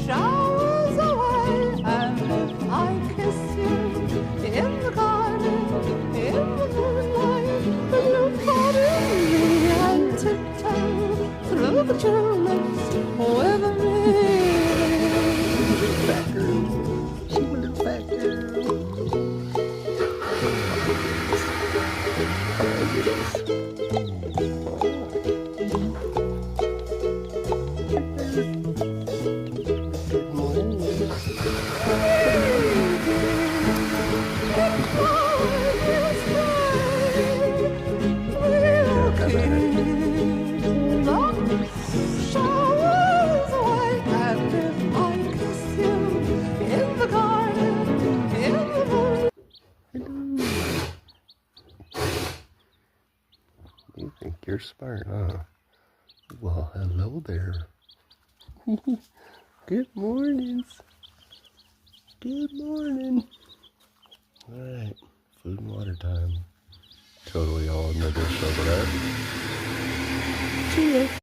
Showers away, and if I kiss you in the garden, in the moonlight, you pardon me and tiptoe through the tulips with me. Fat girl. She was a fat girl. Good morning. Showers away, and if I kiss you in the garden, in the moonlight. You think you're smart, huh? Well, hello there. Good mornings. Good morning. Alright, food and water time. Totally all in the dish over there. See ya.